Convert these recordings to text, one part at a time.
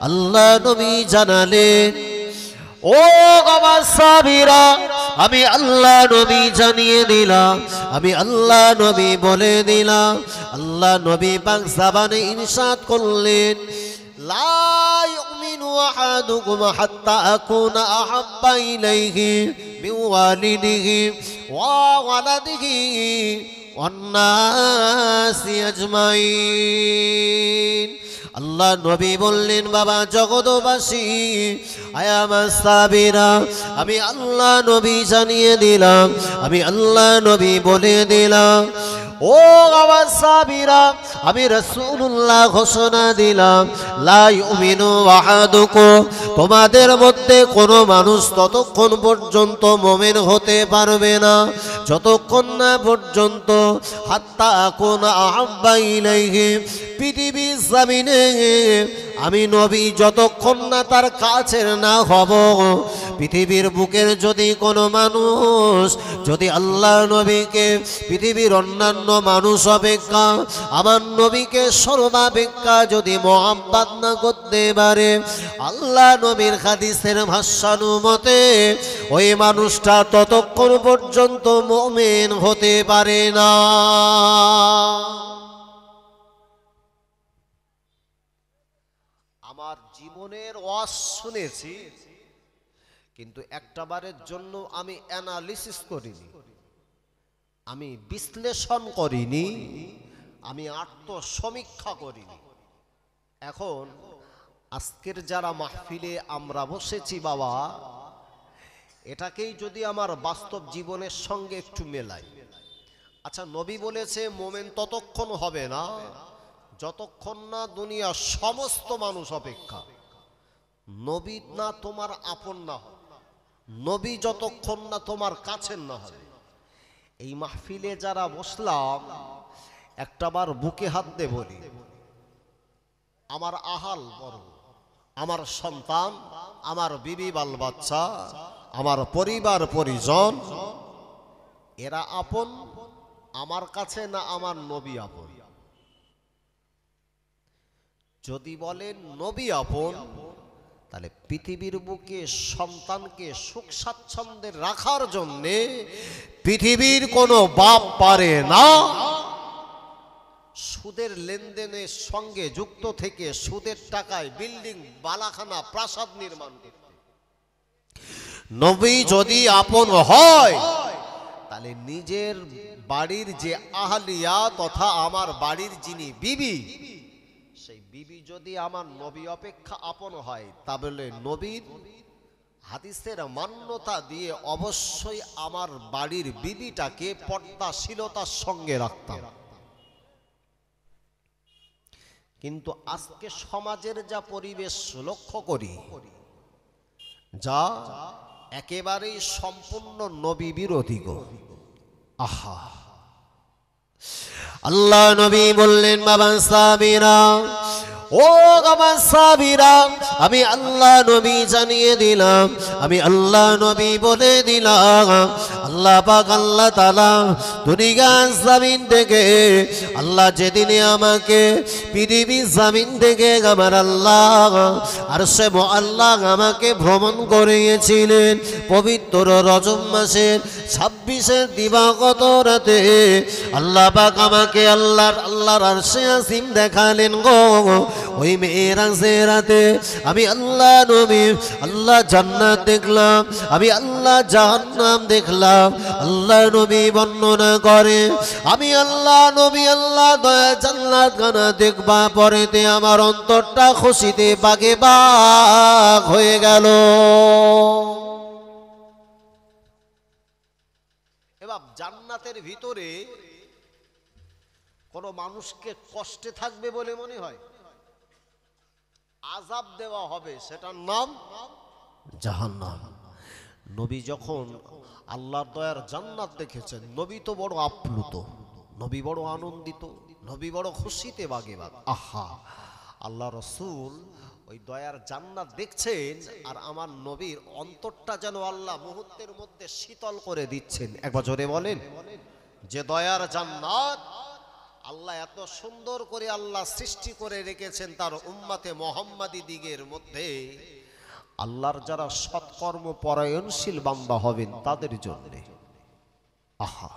আল্লাহ নবী জানালেন, ও আমার সাহাবীরা, আমি আল্লাহ নবী জানিয়ে দিলাম, আমি আল্লাহ নবী বলে দিলাম। আল্লাহ নবী পাক জবানে ইরশাদ করলেন, লা ইউমিনু আহাদুকুম হাত্তা আকুনা আহাব্বা ইলাইহি মিন ওয়ালিদিহি ওয়া ওয়ালাদিহি ওয়ান নাসি আজমাইন। আল্লাহ নবী বললেন, বাবা জগৎবাসী, আয় আমার সাহাবীরা, আমি আল্লাহ নবী জানিয়ে দিলাম, আমি আল্লাহ নবী বলে দিলাম, ও আমার সাহাবীরা, আমি রাসূলুল্লাহ ঘোষণা দিলাম, লা ইউমিনু আহাদুকুম, তোমাদের মধ্যে কোনো মানুষ ততক্ষণ পর্যন্ত মুমিন হতে পারবে না যতক্ষণ না পর্যন্ত হাত্তা আকুনা আহাব্বা ইলাইহি, পৃথিবীর জমিনে আমি নবী যতক্ষণ না তার কাছের না হব। পৃথিবীর বুকের যদি কোনো মানুষ যদি আল্লাহ নবীকে পৃথিবীর অন্যান্য মানুষ অপেক্ষা আমার নবীকে সর্বাপেক্ষা যদি মহব্বত না করতে পারে, আল্লাহ নবীর হাদিসের ভাষ্যানুমতে ওই মানুষটা ততক্ষণ পর্যন্ত মুমিন হতে পারে না। আমার জীবনের ওয়াজ শুনেছি, কিন্তু একটাবারের জন্য আমি অ্যানালিসিস করিনি, আমি বিশ্লেষণ করিনি, আমি আত্মসমীক্ষা করিনি। এখন আজকের যারা মাহফিলে আমরা বসেছি বাবা, এটাকেই যদি আমার বাস্তব জীবনের সঙ্গে একটু মেলাই। আচ্ছা, নবী বলেছে মোমেন ততক্ষণ হবে না যতক্ষণ না দুনিয়ার সমস্ত মানুষ অপেক্ষা নবী না তোমার আপন না হবে, নবী যতক্ষণ না তোমার কাছের না হবে। এই মাহফিলে যারা বসলাম, একটাবার বুকে হাত দিয়ে বলি, আমার আহাল বড়, আমার সন্তান, আমার বিবি বাল বাচ্চা, আমার পরিবার পরিজন, এরা আপন আমার কাছে না আমার নবী আপন? যদি বলেন নবী আপন, তাহলে পৃথিবীর বুকে সন্তানকে সুখ স্বাচ্ছন্দ্যে রাখার জন্যে পৃথিবীর কোনো বাপ পারে না সুদের লেনদেনের সঙ্গে যুক্ত থেকে সুদের টাকায় বিল্ডিং, বালাখানা, প্রাসাদ নির্মাণ করতে। নবী যদি আপন হয়, তাহলে নিজের বাড়ির যে আহলিয়া তথা আমার বাড়ির যিনি বিবি, সেই বিবি যদি আমার নবী অপেক্ষা আপন হয়, তাহলে নবীর হাদিসের মান্যতা দিয়ে অবশ্যই আমার বাড়ির বিবিটাকে পর্দাশীলতার সঙ্গে রাখতাম। কিন্তু আজকে সমাজের যা পরিবেশ লক্ষ্য করি, যা একেবারেই সম্পূর্ণ নবী বিরোধী গো। আহা, আল্লাহ নবী বললেন, বাবা সাহাবীরা, ও বাবা সাহাবীরা, আমি আল্লাহ নবী জানিয়ে দিলাম, আমি আল্লাহ নবী বলে দিলাম, আল্লাহ পাক আল্লাহ তাআলা দুনিয়ার জমিন থেকে আল্লাহ যেদিনে আমাকে পৃথিবীর জমিন থেকে আমার আল্লাহ আরশে মুআল্লাহ আমাকে ভ্রমণ করিয়েছিলেন পবিত্র রজব মাসের 26 দিবাগত রাতে। আল্লাহ পাক আমাকে আল্লাহর আরশে আসিম দেখালেন গো। ওই মেরাজের রাতে আমি আল্লাহ নবী আল্লাহ জান্নাত দেখলাম, আমি আল্লাহ জাহান্নাম দেখলাম। আল্লাহ নবী বর্ণনা করে, আমি আল্লাহ নবী আল্লাহ দয়া জান্নাত গানা দেখবা পরেতে আমার অন্তরটা খুশিতে বাগে বাগ হয়ে গেল। এবার জান্নাতের ভিতরে কোন মানুষকে কষ্টে থাকবে বলে মনে হয়? আযাব দেওয়া হবে, সেটার নাম জাহান্নাম। নবী যখন আল্লাহর দয়ার জান্নাত দেখেছেন, নবী তো বড় আপ্লুত, নবী বড় আনন্দিত, নবী বড় খুশিতে বাগে বাগ। আহা, আল্লাহ রাসূল ওই দয়ার জান্নাত দেখছেন, আর আমার নবীর অন্তরটা যেন আল্লাহ মুহূর্তের মধ্যে শীতল করে দিচ্ছেন। একবার জোরে বলেন, যে দয়ার জান্নাত আল্লাহ এত সুন্দর করে আল্লাহ সৃষ্টি করে রেখেছেন তার উম্মতে মুহাম্মাদি দিগের মধ্যে আল্লাহর যারা সৎকর্ম পরায়ণশীল বান্দা হবেন তাদের জন্য। আহা,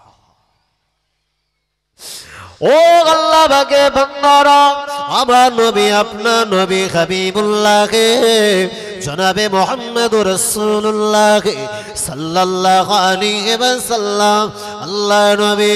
ও আল্লাহ পাকের বান্দারা, আমার নবী আপনার নবী হাবিবুল্লাহকে জনাবে মুহাম্মদুর রাসূলুল্লাহ সাল্লাল্লাহু আলাইহি ওয়াসাল্লাম আল্লাহ নবী,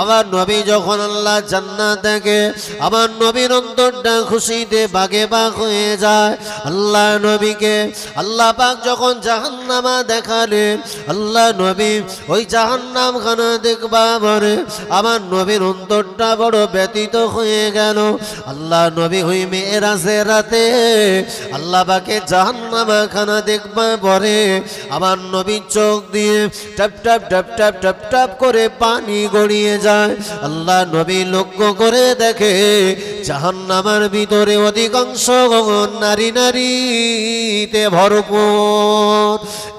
আমার নবী যখন আল্লাহ জান্নাত থেকে আমার নবীর অন্তরটা খুশিতে বাগে বাগ হয়ে যায়। আল্লাহ নবীকে আল্লাহ পাক যখন জাহান্নামা দেখালেন, আল্লাহ নবী ওই জাহান্নাম খানা দেখবা পরে আমার নবীর অন্তরটা বড় ব্যতীত হয়ে গেল। আল্লাহ নবী ওই মেরাজের রাতে আল্লাহ পাকে জাহান্নামা খানা দেখবা পরে আমার নবীর চোখ দিয়ে top top top top top top করে পানি গড়িয়ে যায়। আল্লাহ নবী লক্ষ্য করে দেখে জাহান্নামের ভিতরে অধিকাংশ নারী নারীতে ভরপুর।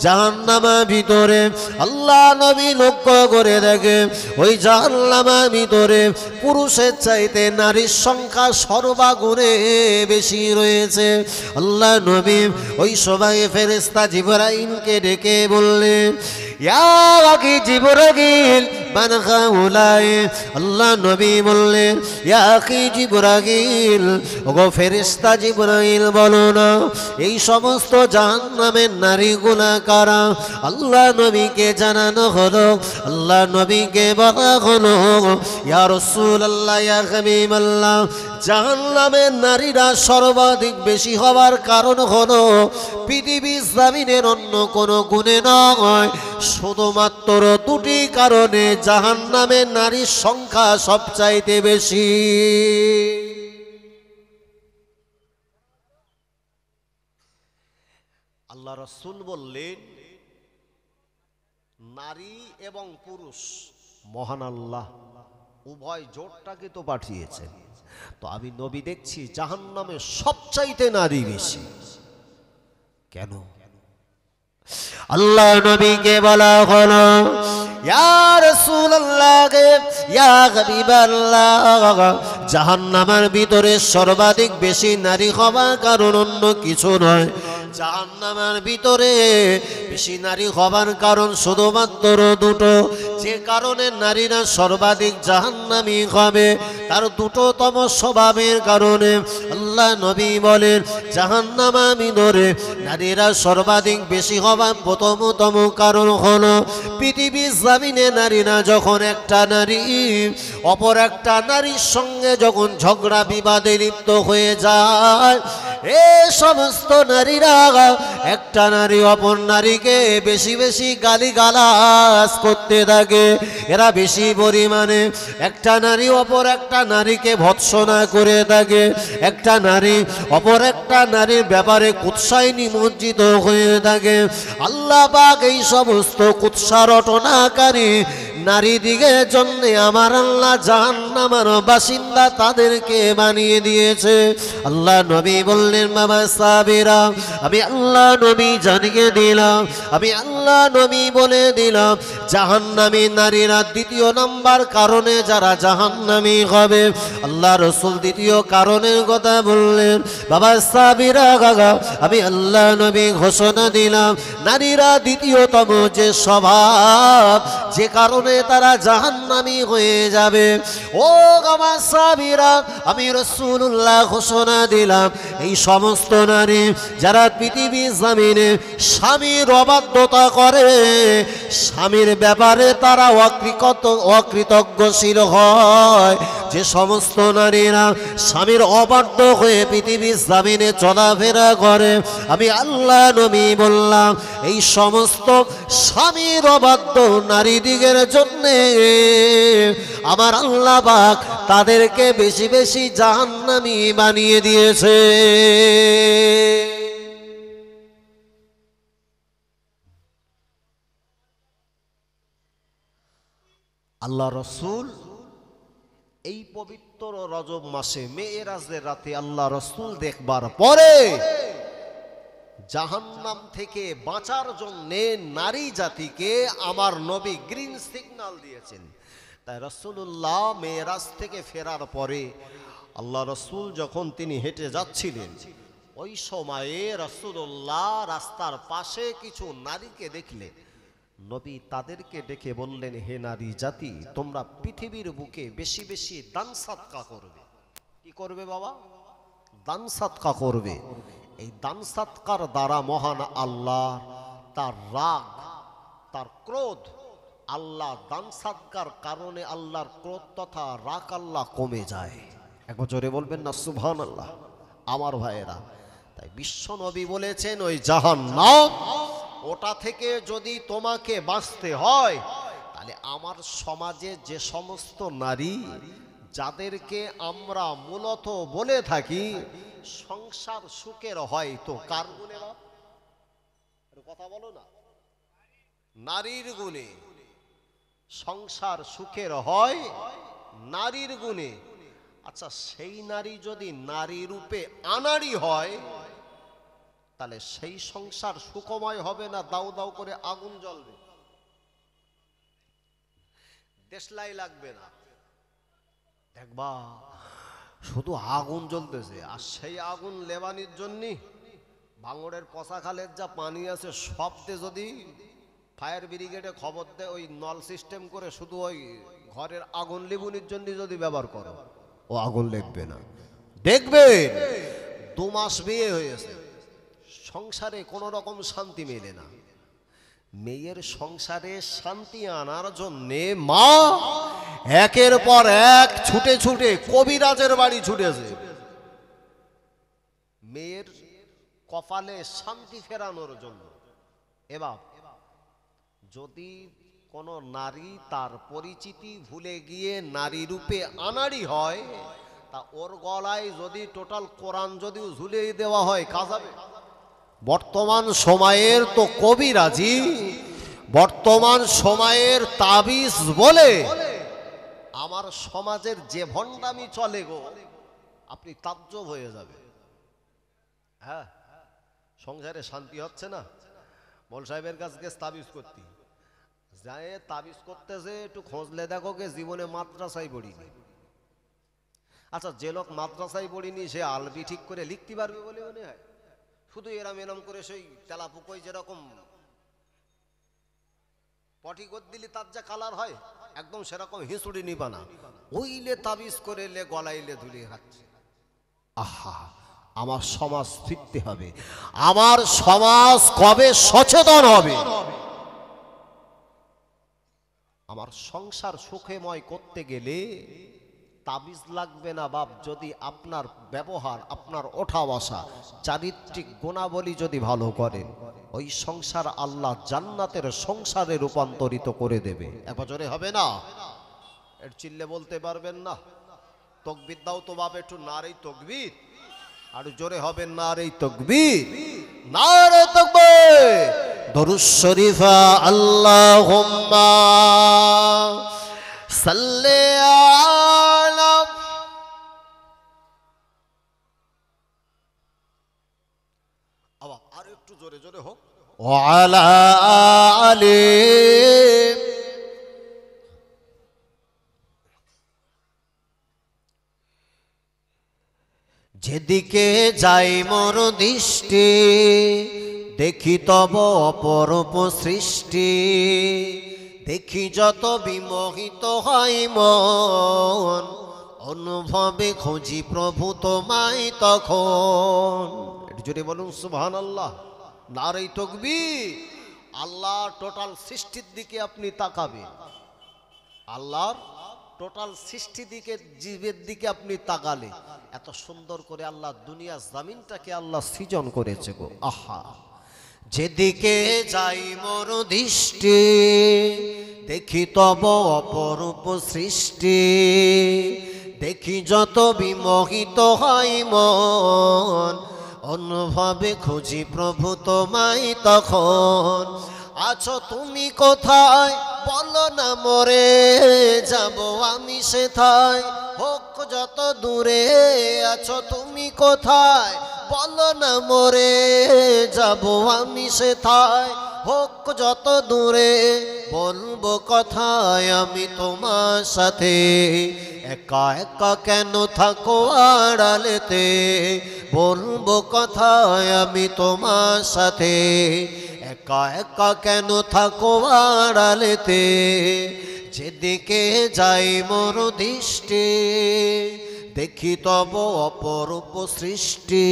জাহান্নামের ভিতরে আল্লাহ নবী লক্ষ্য করে দেখে ওই জাহান্নামের ভিতরে পুরুষের চাইতে নারীর সংখ্যা সর্বাগুণে বেশি রয়েছে। আল্লাহ নবী ওই সবাই ফেরেশতা জিবরাইলকে ডেকে বললেন, ইয়া আখি জিবরাইল মান হাউলাই। আল্লাহ নবী বললেন, ইয়া আখি জিবরাইল, ওগো ফেরেশতা জিবরাইল বলো না এই সমস্ত জাহান্নামের নারীগুলা কারা? আল্লাহ নবীকে জানানো হলো, আল্লাহ নবীকে বলা হলো, ইয়া রাসূলুল্লাহ ইয়া হাবিবাল্লাহ, জাহান্নামের নারীরা সর্বাধিক বেশি হওয়ার কারণ হলো পৃথিবীর জমিনের অন্য কোনো গুণে নয়, শুধুমাত্র দুটি কারণে জাহান্নামের নারীর সংখ্যা সবচাইতে বেশি। আল্লাহ রাসূল বললেন, নারী এবং পুরুষ মহান আল্লাহ উভয় জোটটাকে তো পাঠিয়েছেন, তো আমি নবী দেখছি জাহান্নামে সবচাইতে নারী বেশি। কেন? আল্লাহ নবীকে বলা হলো, ইয়া রাসূলুল্লাহ ইয়া হাবিবাল্লাহ, জাহান্নামের ভিতরে সর্বাধিক বেশি নারী হওয়ার কারণ অন্য কিছু নয়, জাহান্নামের ভিতরে বেশি নারী হবার কারণ শুধুমাত্র দুটো। যে কারণে নারীরা সর্বাধিক জাহান্নামী হবে তার দুটোতম স্বভাবের কারণে আল্লাহ নবী বলেন, জাহান্নামের ভিতরে নারীরা সর্বাধিক বেশি হবার প্রথমতম কারণ হলো পৃথিবীর জমিনে নারীরা যখন একটা নারী অপর একটা নারীর সঙ্গে যখন ঝগড়া বিবাদে লিপ্ত হয়ে যায়, এই সমস্ত নারীরা একটা নারী অপর নারীকে বেশি বেশি গালিগালাজ করতে থাকে। এরা বেশি পরিমাণে একটা নারী অপর একটা নারীকে ভৎসনা করে থাকে, একটা নারী অপর একটা নারীর ব্যাপারে কুৎসায় নিমজ্জিত হয়ে থাকে। আল্লাহ পাক এই সমস্ত কুৎসা রটনাকারী নারী দিগের জন্য আমার আল্লাহ জাহান্নামের বাসিন্দা তাদেরকে বানিয়ে দিয়েছে। আল্লাহ নবী বললেন, বাবা সাহাবীরা, আমি আল্লাহ নবী জানিয়ে দিলাম, আমি আল্লাহ নবী বলে দিলাম, জাহান্নামী নারীরা দ্বিতীয় নাম্বার কারণে যারা জাহান্নামী হবে। আল্লাহ রাসূল দ্বিতীয় কারণের কথা বললেন। বাবা সাহাবীরা, আমি আল্লাহ নবী ঘোষণা দিলাম, নারীরা দ্বিতীয়তম যে স্বভাব যে কারণে তারা জাহান্নামী হয়ে যাবে, ও বাবা সাহাবীরা, আমি রাসূলুল্লাহ ঘোষণা দিলাম, এই সমস্ত নারী যারা পৃথিবীর জমিনে স্বামীর অবাধ্যতা করে, স্বামীর ব্যাপারে তারা অকৃতজ্ঞশীল হয়, যে সমস্ত নারীরা স্বামীর অবাধ্য হয়ে পৃথিবীর জমিনে চলাফেরা করে, আমি আল্লাহ নবী বললাম, এই সমস্ত স্বামীর অবাধ্য নারী দিগের জন্য আমার আল্লাহ পাক তাদেরকে বেশি বেশি জাহান্নামী বানিয়ে দিয়েছে। আল্লাহ রাসূল এই পবিত্র রজব মাসে মেরাজের রাতে আল্লাহ রাসূল দেখবার পরে জাহান্নাম থেকে বাঁচার জন্য নারী জাতিকে আমার নবী গ্রিন সিগন্যাল দিয়েছেন। তাই রাসূলুল্লাহ মেরাজ থেকে ফেরার পরে আল্লাহ রাসূল যখন তিনি হেঁটে যাচ্ছিলেন, ওই সময়ে রাসূলুল্লাহ রাস্তার পাশে কিছু নারীকে দেখলেন। নবী তাদেরকে ডেকে বললেন, হে নারী জাতি, তোমরা পৃথিবীর বুকে বেশি বেশি দান সাদকা করবে। কি করবে বাবা? দান সাদকা করবে। এই দান সাদকার দ্বারা মহান আল্লাহ তার রাগ, তার ক্রোধ, আল্লাহ দান সাদকার কারণে আল্লাহর ক্রোধ তথা রাগ আল্লাহ কমে যায়। একবার জোরে বলবেন না সুবহানাল্লাহ আমার ভাইয়েরা। তাই বিশ্ব নবী বলেছেন, ওই জাহান্নাম, ওটা থেকে যদি তোমাকে বাঁচতে হয়, তাহলে আমার সমাজে যে সমস্ত নারী, যাদেরকে আমরা মূলত বলে থাকি সংসার সুখের হয়, তো কার গুণে? কথা বলো না, নারীর গুণে। সংসার সুখের হয় নারীর গুণে। আচ্ছা, সেই নারী যদি নারী রূপে আনাড়ি হয়, তাহলে সেই সংসার সুখময় হবে না দাউ দাউ করে আগুন জ্বলবে? দেশলাই লাগবে না, দেখবা শুধু আগুন জ্বলতেছে। আর সেই আগুন লেবানির জন্য ভাঙড়ের পশাখালের যা পানি আছে সবতে যদি ফায়ার ব্রিগেডে খবর দেয়, ওই নল সিস্টেম করে শুধু ওই ঘরের আগুন লেবুনির জন্য যদি ব্যবহার করো, ও আগুন লেগবে না। দেখবেন 2 মাস বিয়ে হয়েছে, সংসারে কোনো রকম শান্তি মেলে না। মেয়ের সংসারে শান্তি আনার জন্যে মা একের পর এক ছুটে ছুটে কবিরাজের বাড়ি ছুটেছে, মেয়ের কপালে শান্তি ফেরানোর জন্য। এবার যদি কোনো নারী তার পরিচিতি ভুলে গিয়ে নারী রূপে আনাড়ি হয়, তা ওর গলায় যদি টোটাল কোরআন যদি ঝুলিয়ে দেওয়া হয়, কাজ হবে? বর্তমান সময়ের তো কবিরাজি, বর্তমান সময়ের তাবিজ বলে আমার সমাজের যে ভণ্ডামি চলে গো, আপনি তাজ্জব হয়ে যাবে। হ্যাঁ, সংসারে শান্তি হচ্ছে না, মোল সাহেবের কাছে তাবিজ করতে যায়, তাবিজ করতেছে, একটু খোঁজলে দেখো কে জীবনে মাদ্রাসায় পড়িনি। আচ্ছা, যে লোক মাদ্রাসায় পড়িনি সে আলবি ঠিক করে লিখতে পারবে বলে মনে হয়? শুধু এরাম এরাম করে সেই তেলাপুকই যেরকম পটি করে দিলি তার যা কালার হয়, একদম সেরকম হিঁচুড়ি নিবানা, ওইলে তাবিজ করে লে গলাইলে ধুলিয়ে খাচ্ছে। আহা, আমার সমাজ ফিরতে হবে। আমার সমাজ কবে সচেতন হবে? আমার সংসার সুখময় করতে গেলে তাবিজ লাগবে না বাপ, যদি আপনার ব্যবহার, আপনার ওঠা বসা, চারিত্রিক গুণাবলী যদি ভালো করেন, ওই সংসার আল্লাহ জান্নাতের সংসারে রূপান্তরিত করে দেবে। এক বছরে হবে না? এর চিল্লে বলতে পারবেন না? তকবীর দাও তো বাপ একটু, নারে তকবীর, আর জোরে হবে নারে তকবীর, নারে তকবীর। দরুদ শরীফ আল্লাহুম্মা সাল্লি আলা, আবার আর একটু জোরে জোরে হোক, ওয়া আলা আলি। যেদিকে যাই মোর দৃষ্টি, দেখি তব অপরূপ সৃষ্টি, দেখি যত বিমোহিত হয় মন, অনুভবে খুঁজি প্রভু তোমায় তখন। একটু জোরে বলুন সুবহানাল্লাহ, নারে তাকবীর। আল্লাহ টোটাল সৃষ্টির দিকে আপনি তাকাবেন, আল্লাহর টোটাল সৃষ্টি দিকে, জীবের দিকে আপনি তাকালে এত সুন্দর করে আল্লাহ দুনিয়া জমিনটাকে আল্লাহ সৃজন করেছে গো। আহা, যেদিকে যাই মোর দৃষ্টি, দেখি তব অপরূপ সৃষ্টি, দেখি যত বিমোহিত হয় মন, অনুভবে খুঁজি প্রভু তোমায় তখন। আছো তুমি কোথায় বলো না মোরে, যাব আমি সেথায়, হোক যত দূরে। আছো তুমি কোথায় বলো না মোরে, যাব আমি সেথায়, হোক যত দূরে বলবো কথায় আমি তোমার সাথে। একা একা কেন থাকো আড়ালেতে, বলবো কথায় আমি তোমার সাথে। একা একা কেন থাকো আড়ালেতে, যেদিকে যাই মোর দৃষ্টি দেখি তব অপরূপ সৃষ্টি।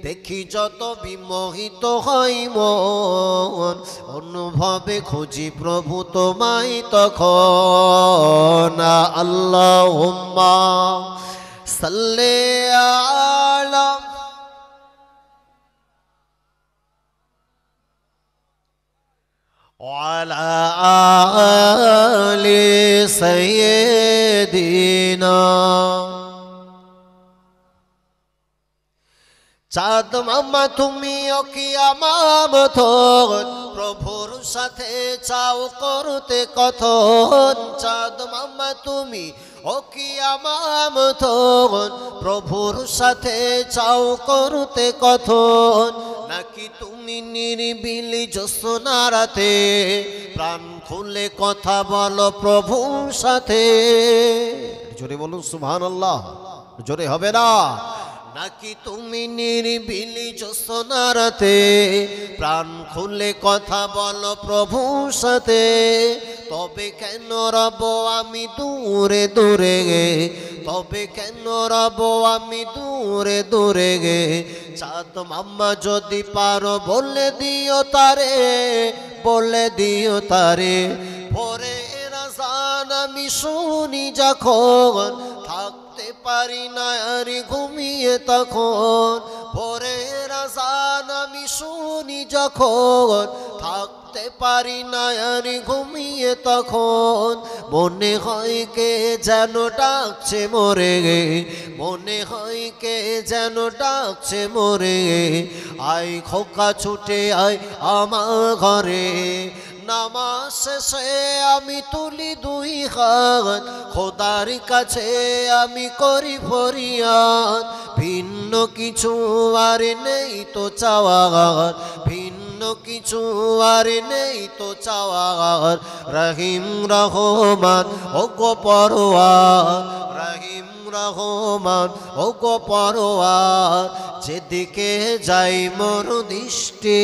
দেখি যত বিমোহিত হই মন, অনুভবে খুঁজি প্রভু তোমায় তখন। আল্লাহুম্মা সাল্লি আলা ওয়ালা আলি সাইয়্যিদিনা। চাঁদ মামা তুমিও কি আমার মতন, প্রভুর সাথে চাও করতে কথন। চাঁদ মামা তুমি ও কি আমার মতন, প্রভুর সাথে চাও করতে কথন। নাকি তুমি নিরিবিলি জ্যোৎস্না রাতে প্রাণ খুলে কথা বলো প্রভুর সাথে। জোরে বলুন সুবহানাল্লাহ, জোরে হবে না? নাকি তুমি নিরিবিলি জ্যোৎস্না রাতে প্রাণ খুলে কথা বলো প্রভুর সাথে। তবে কেন রব আমি দূরে দূরে গে, তবে কেন রব আমি দূরে দূরে গে। চাঁদ মাম্মা যদি পারো বলে দিও তারে, বলে দিও তারে। ভোরের আযান আমি শুনি যখন, থাকতে পারি না আর ঘুমিয়ে তখন। ভোরের আযান আমি শুনি যখন, থাকতে পারি না আর ঘুমিয়ে তখন। মনে হয় কে যেন ডাকছে মোরে, মনে হয় কে যেন ডাকছে মোরে। আয় খোকা ছুটে আয় আমার ঘরে, নামাজ শেষে আমি তুলি দুই হাত, খোদার কাছে আমি করি ফরিয়াদ। ভিন্ন কিছু আর নেই তো চাওয়ার, ভিন্ন কিছু আর নেই তো চাওয়ার। রহিম রহমান ও গো পরওয়ার, রহিম রহমান ও গো পরওয়ার। যেদিকে যাই মোর দৃষ্টি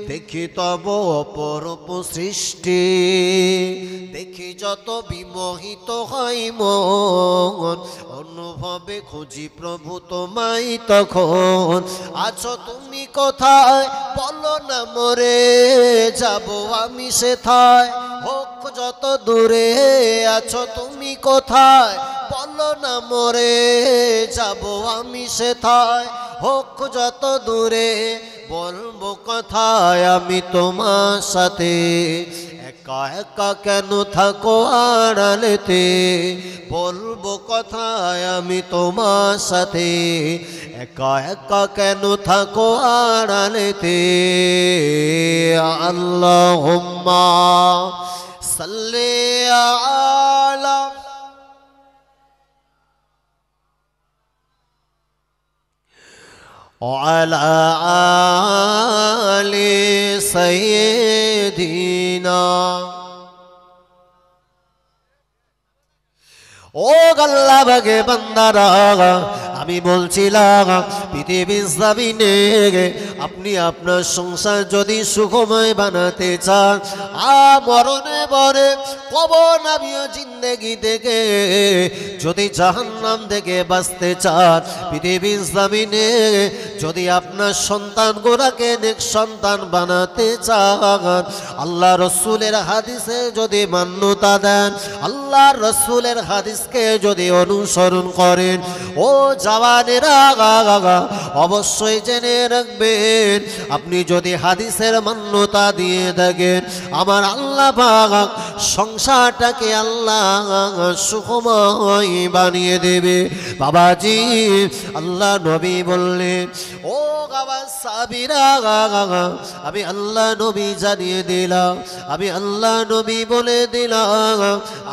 দেখি তব অপরূপ সৃষ্টি। দেখি যত বিমোহিত হই মন, অনুভবে খুঁজি প্রভু তোমায় তখন। আছো তুমি কোথায় বলো না মোরে, যাব আমি সেথায়, হোক যত দূরে। আছো তুমি কোথায় বলো না মোরে, যাব আমি সেথায়, হোক যত দূরে। বলবো কথায় আমি তোমার সাথে, একা একা কেন থাকো আড়ালেতে। বলবো কথায় আমি তোমার সাথে, একা একা কেন থাকো আড়ালেতে। আল্লাহুম্মা সাল্লি আলা ওয়ালা আলি সাইয়্যিদিনা। ও আল্লাহ বাগে বান্দারা, আমি বলছিলাম পৃথিবীর জমিনে আপনি আপনার সংসার যদি সুখময় বানাতে চান, মরণে পরে কবর নামীয় জিন্দেগি থেকে যদি জাহান্নাম থেকে বাঁচতে চান, পৃথিবীর জমিনে যদি আপনার সন্তান গোড়াকে নেক সন্তান বানাতে চান, আল্লাহ রসুলের হাদিসে যদি মান্যতা দেন, আল্লাহ রসুলের হাদিসকে যদি অনুসরণ করেন, ও জওয়ানেরা অবশ্যই জেনে রাখবেন, আপনি যদি হাদিসের মান্যতা দিয়ে থাকেন, আমার আল্লাহ পাক সংসারটাকে আল্লাহ সুখময় বানিয়ে দেবে। বাবাজি আল্লাহ নবী বললেন, ও বাবা সাবিরা, আমি আল্লাহ নবী জানিয়ে দিলাম, আমি আল্লাহ নবী বলে দিলাম,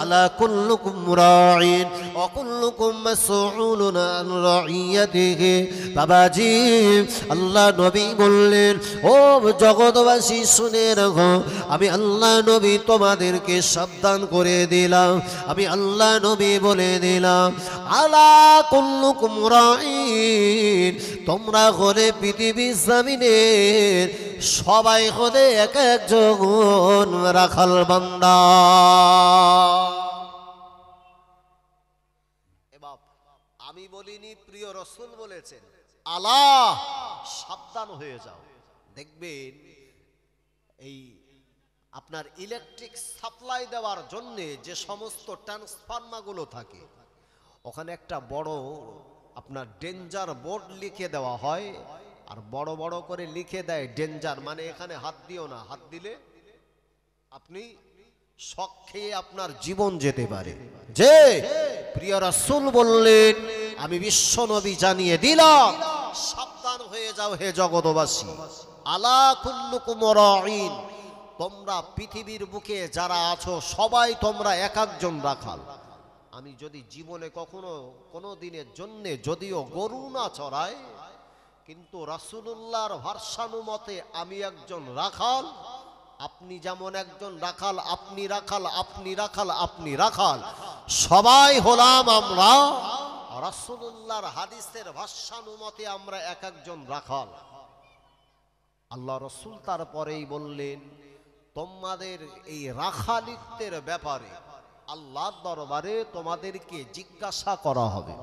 আলা কুল্লুকুম রাঈন ওয়া কুল্লুকুম মাসউলুন আন রাইয়াতিহি। বাবাজি আল্লাহ নবী বললেন, ও জগৎবাসী শুনে রাখো, আমি আল্লাহ নবী তোমাদেরকে সাবধান করে দিলাম, আমি আল্লাহ নবী বলে দিলাম, আলা কুল্লুকুম রাঈন, তোমরা হলে পৃথিবীর জমিনের সবাই হলে এক একজন রাখাল বান্দা। আমি বলিনি, প্রিয় রাসূল বলেছেন, আল্লাহ সাবধান হয়ে যাও। দেখবেন এই আপনার ইলেকট্রিক সাপ্লাই দেওয়ার জন্য যে সমস্ত ট্রান্সফরমারগুলো থাকে, ওখানে একটা বড় আপনার ডেঞ্জার বোর্ড লিখে দেওয়া হয়, আর বড় বড় করে লিখে দেয় ডেঞ্জার, মানে এখানে হাত দিও না, হাত দিলে আপনি শক খেয়ে আপনার জীবন যেতে পারে। যে প্রিয় রাসূল বললেন, আমি বিশ্ব নবী জানিয়ে দিলাম, সাবধান হয়ে যাও হে জগৎবাসী, আলা কুল্লুকুম রাঈন, তোমরা পৃথিবীর বুকে যারা আছো সবাই তোমরা এক একজন রাখাল। আমি যদি জীবনে কখনো কোনো দিনের জন্য যদিও গরু না চড়াই, কিন্তু রাসূলুল্লাহর ভার্সানুমতে আমি একজন রাখাল, আপনি যেমন একজন রাখাল, আপনি রাখাল, আপনি রাখাল, আপনি রাখাল, সবাই হলাম আমরা রাসূলুল্লাহর হাদিসের ভার্সানুমতে আমরা এক একজন রাখাল। আল্লাহ রাসূল তারপরেই বললেন, তোমাদের এই রাখালিত্বের ব্যাপারে আল্লাহর দরবারে তোমাদেরকে জিজ্ঞাসা করা হবে।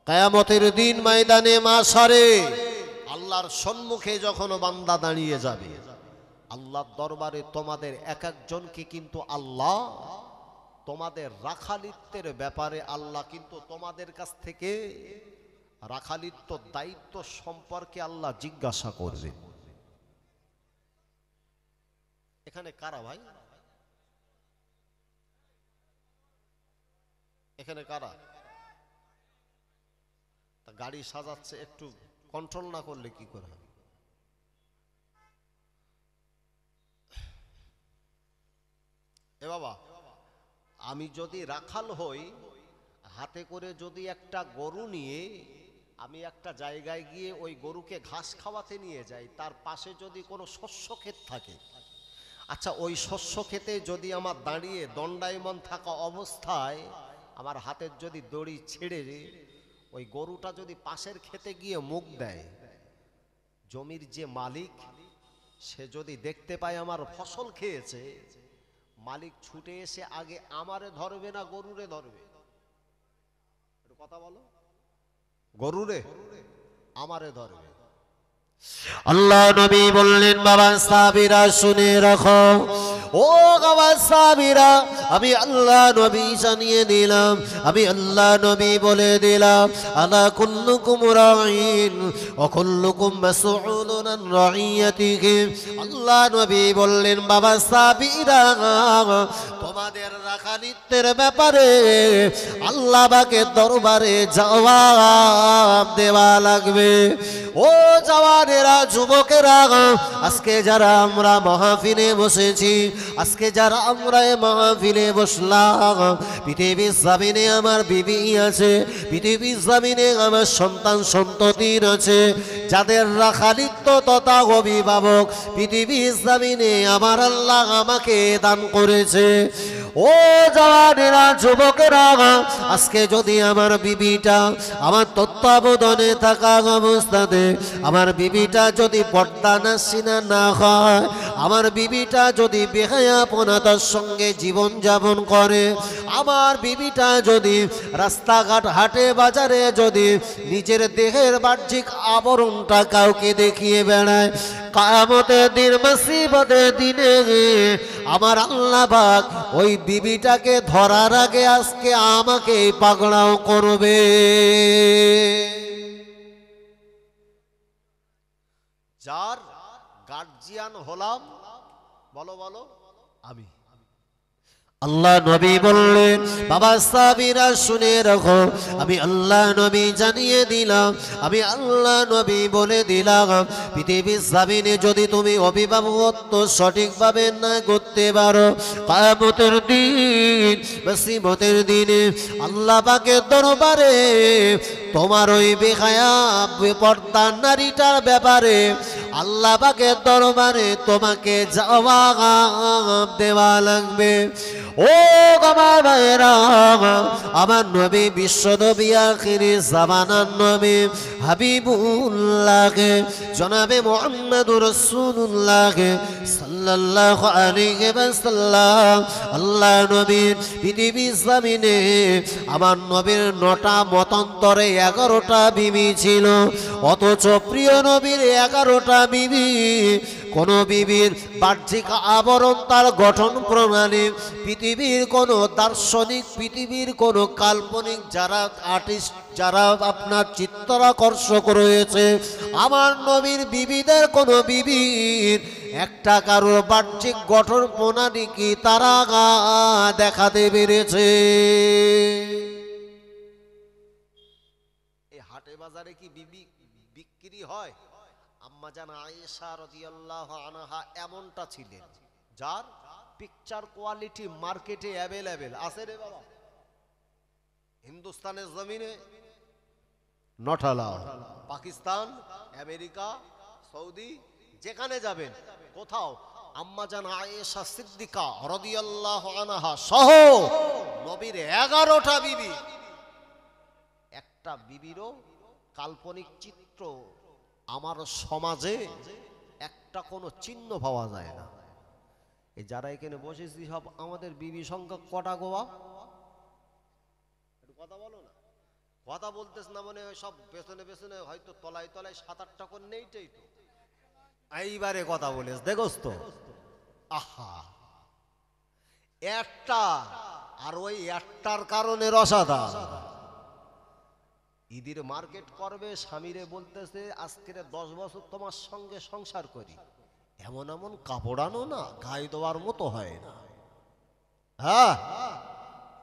কিয়ামতের দিন ময়দানে মাশারে আল্লাহর সম্মুখে যখন বান্দা দাঁড়িয়ে যাবে, আল্লাহর দরবারে তোমাদের এক একজনকে কিন্তু আল্লাহ তোমাদের রাখালিত্বের ব্যাপারে আল্লাহ কিন্তু তোমাদের কাছ থেকে রাখালিত্ব দায়িত্ব সম্পর্কে আল্লাহ জিজ্ঞাসা করবে। এখানে কারা ভাই? এখানে কারা? গাড়ি সাজাচ্ছে, একটু কন্ট্রোল না করলে কি করে হবে? এ বাবা, আমি যদি রাখাল হই, হাতে করে যদি একটা গরু নিয়ে আমি একটা জায়গায় গিয়ে ওই গরুকে ঘাস খাওয়াতে নিয়ে যাই, তার পাশে যদি কোনো শস্য ক্ষেত থাকে, আচ্ছা ওই শস্য ক্ষেতে যদি আমার দাঁড়িয়ে দণ্ডায়মান থাকা অবস্থায় আমার হাতের যদি দড়ি ছেড়ে ওই গরুটা যদি পাশের ক্ষেতে গিয়ে মুখ দেয়, জমির যে মালিক সে যদি দেখতে পায় আমার ফসল খেয়েছে, মালিক ছুটে এসে আগে আমারে ধরবে না গরুরে ধরবে? কথা বলো, গরুরে আমারে ধরবে। আল্লাহ নবী বললেন, বাবা সাহাবীরা শুনে রাখো, ও বাবা সাহাবীরা, আমি আল্লাহ নবী জানিয়ে দিলাম, আমি আল্লাহ নবী বলে দিলাম, আলা কুল্লুকুম রাঈন ওয়া কুল্লুকুম মাসউলুন আন রাইয়াতিহি। আল্লাহ নবী বললেন, বাবা সাহাবীরা, তোমাদের রাখালিত্বের ব্যাপারে আল্লাহ পাকের দরবারে জবাব দেওয়া লাগবে। ও জওয়ানেরা, যুবকেরা, আজকে যারা আমরা মাহফিলে বসেছি, আজকে যারা আমরা এই মাহফিলে বসলাম, পৃথিবীর জমিনে আমার বিবি আছে, পৃথিবীর জমিনে আমার সন্তান সন্ততির আছে, যাদের রাখালিত্ব তথা অভিভাবক পৃথিবীর জমিনে আমার আল্লাহ আমাকে দান করেছে। ও জওয়ানেরা, যুবকেরা, আজকে যদি আমার বিবিটা আমার তত্ত্বাবধানে থাকা অবস্থাতে আমার বিবিটা যদি পর্দানাসীনা না হয়, আমার বিবিটা যদি বেহায়াপনাতার সঙ্গে জীবন যাপন করে, আমার বিবিটা যদি রাস্তাঘাট হাটে বাজারে যদি নিজের দেহের বাহ্যিক আবরণটা কাউকে দেখিয়ে বেড়ায়, কিয়ামতের দিন মুসিবতের দিনে আমার আল্লাহ পাক ওই বিবিটাকে ধরার আগে আজকে আমাকে পাকড়াও করবে। যার গার্জিয়ান হলাম, বলো বলো, আমি আল্লাহ নবী বললেন বাবা সাহাবীরা শুনে রাখো, আমি আল্লাহ নবী জানিয়ে দিলাম, আমি আল্লাহ নবী বলে দিলাম, পৃথিবীর জমিনে যদি তুমি অভিভাবকত্ব সঠিকভাবে না করতে পারো, কিয়ামতের দিন মুসিবতের দিনে আল্লাহ পাকের দরবারে তোমার ওই বেহায়া বেপরদা নারীটার ব্যাপারে আল্লাহ পাকের দরবারে তোমাকে জবাব দেওয়া লাগবে। ও আমার ভাইরা, আমার নবী বিশ্ব নবী আখিরি জামানার নবী হাবিবুল্লাহকে জনাবে মুহাম্মদুর রাসূলুল্লাহ সাল্লাল্লাহু আলাইহি ওয়াসাল্লাম আল্লাহ নবীর পৃথিবীর জমিনে আমার নবীর 9টা মতান্তরে 11টা বিবি ছিল, অথচ প্রিয় নবীর 11টা বিবি, কোন বিবির বাহ্যিক আবরণ তার গঠন প্রণালী, পৃথিবীর কোন দার্শনিক, পৃথিবীর কোন কাল্পনিক যারা আর্টিস্ট, যারা আপনার চিত্তাকর্ষক রয়েছে, আমার নবীর বিবিদের কোন বিবির একটা কারোর বাহ্যিক গঠন প্রণালী কি তারা দেখাতে পেরেছে? এই হাটে বাজারে কি বিবি বিক্রি হয়? আম্মা জান আয়েশা রাদিয়াল্লাহু আনহা এমনটা ছিলেন যার পিকচার কোয়ালিটি মার্কেটে অ্যাভেলেবেল আছে রে বাবা। হিন্দুস্তানের জমিনে not allowed, Pakistan, America, Saudi যেখানে যাবেন কোথাও আম্মা জান আয়েশা সিদ্দিকা রাদিয়াল্লাহু আনহা সহ নবীর 11টা বিবি, একটা বিবিরও কাল্পনিক চিত্র আমার সমাজে একটা কোনো চিহ্ন পাওয়া যায় না। এই যারা এখানে বসেছি সব আমাদের বিবি সংখ্যা কটা গোয়া? কথা বলো না, কথা বলতেছ না, মনে হয় সব পেছনে পেছনে হয়তো তলায় তলায় 7-8টা করে নেইটাই তো এইবারে কথা বলেছ দেখোস তো। আহা, একটা, আর ওই একটার কারণে রসাদা ঈদের মার্কেট করবে, স্বামীরে বলতেছে আজকের 10 বছর তোমার সঙ্গে সংসার করি, এমন এমন কাপড় আনো না গায়ে দেওয়ার মতো হয় না। হ্যাঁ,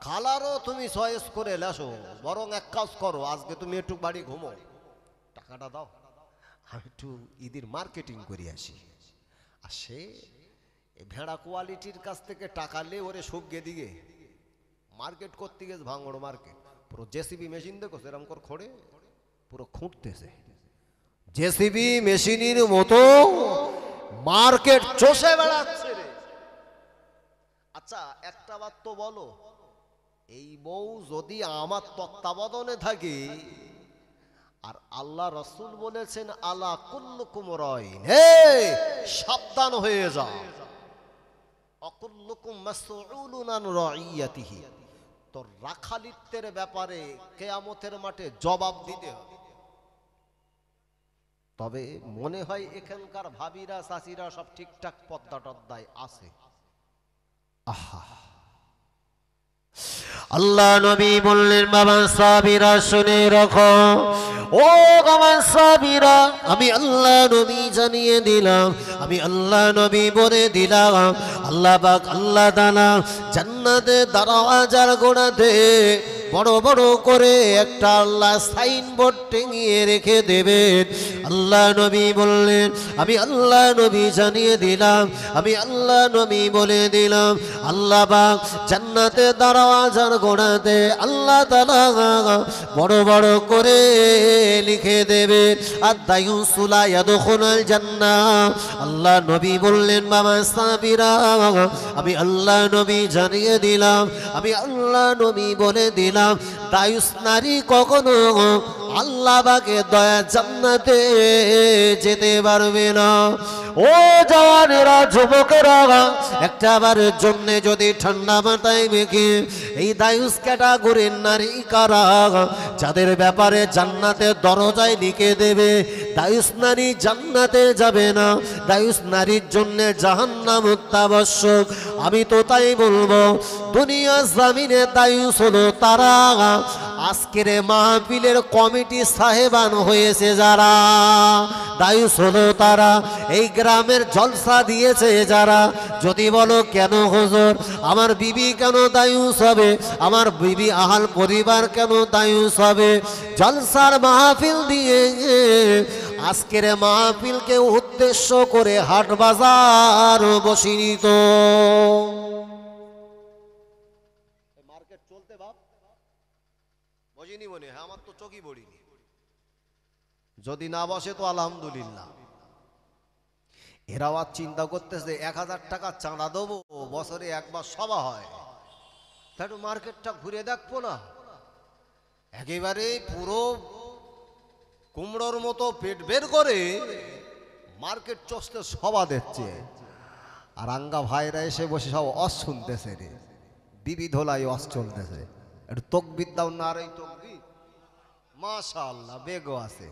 কালারও তুমি চয়েস করে লেসো, বরং এক কাজ করো, আজকে তুমি একটু বাড়ি ঘুমো, টাকাটা দাও, আমি একটু ঈদের মার্কেটিং করে আসি। আর সে ভেড়া কোয়ালিটির কাছ থেকে টাকা লে ওরে সবগে দিকে মার্কেট করতে গেছে, ভাঙড় মার্কেট, পুরো জেসিবি মেশিন দেখো সেরকম করে খড়ে পুরো খুঁটতেছে, জেসিবি মেশিনের মতো মার্কেট চষে বেড়াচ্ছে রে। আচ্ছা একটা বার তো বলো, এই বউ যদি আমার তত্ত্বাবধানে থাকে, আর আল্লাহ রাসূল বলেছেন আলা কুল্লুকুম রাইন, হে সাবধান হয়ে যাও, অকুল্লুকুম মাসউলুন আন রাইয়াতিহি, তো রাখালিত্বের ব্যাপারে কিয়ামতের মাঠে জবাব দিতে হবে। তবে মনে হয় এখানকার ভাবিরা চাচিরা সব ঠিকঠাক পদ্মা টদ্দায় আছে। আহা, আল্লাহ নবী বললেন বাবা সাহাবীরা শুনে রাখো, ও আমার সাহাবীরা, আমি আল্লাহ নবী জানিয়ে দিলাম, আমি আল্লাহ নবী বলে দিলাম, আল্লাহ পাক আল্লাহ তাআলা জান্নাতে দরওয়াজার গোড়াতে বড় বড় করে একটা আল্লাহ সাইনবোর্ড টেঙিয়ে রেখে দেবেন। আল্লাহ নবী বললেন, আমি আল্লাহ নবী জানিয়ে দিলাম, আমি আল্লাহ নবী বলে দিলাম, আল্লাহ পাক জান্নাতে দরওয়াজার গোড়াতে আল্লাহ তাআলা বড় বড় করে লিখে দেবেন, আদ-দায়ুসুলা ইয়াদখুলুল জান্নাহ। আল্লাহ নবী বললেন বাবা সাহাবীরা, আমি আল্লাহ নবী জানিয়ে দিলাম, আমি আল্লাহ নবী বলে দিলাম, দায়ুস নারী কখনো আল্লাহ পাকে দয়া জান্নাতে যেতে পারবে না। ও জওয়ানেরা, যুবকেরা, একটা বারের জন্য যদি ঠান্ডা মাথায় মেখে এই দায়ুস ক্যাটাগরির নারী কারা, যাদের ব্যাপারে জান্নাতের দরজায় লিখে দেবে দায়ুস নারী জান্নাতে যাবে না, দায়ুস নারীর জন্য জাহান্নাম অত্যাবশ্যক, আমি তো তাই বলবো, দুনিয়া জমিনে দায়ুস হলো তারা আজকের মাহফিলের কমিটি সাহেবান হয়েছে যারা, দায়ুস হলো তারা, এই গ্রামের জলসা দিয়েছে যারা। যদি বলো কেন হুজুর আমার বিবি কেন দায়ুস হবে, আমার বিবি আহাল পরিবার কেন দায়ুস হবে? জলসার মাহফিল দিয়ে আজকের মাহফিলকে উদ্দেশ্য করে হাট বাজার বসিনি তো। মার্কেট চলতে বাপ বসিনি মনে হয়, আমার তো চোখই পড়িনি। যদি না বসে তো আলহামদুলিল্লাহ। এরাও আর চিন্তা করতেছে 1000 টাকা চাঁদা দেবো, বছরে একবার সভা হয়, তাই একটু মার্কেটটা ঘুরে দেখবো না। একেবারে পুরো কুমড়োর মতো পেট বের করে মার্কেট চষতে সভা দিচ্ছে, আর আঙ্গা ভাইরা এসে বসে সব অস শুনতেছে রে, বিবিধ হলাই অস চলতেছে। একটু তকবির দাও না, আর এই তকবির মাশাআল্লাহ বেগও আছে।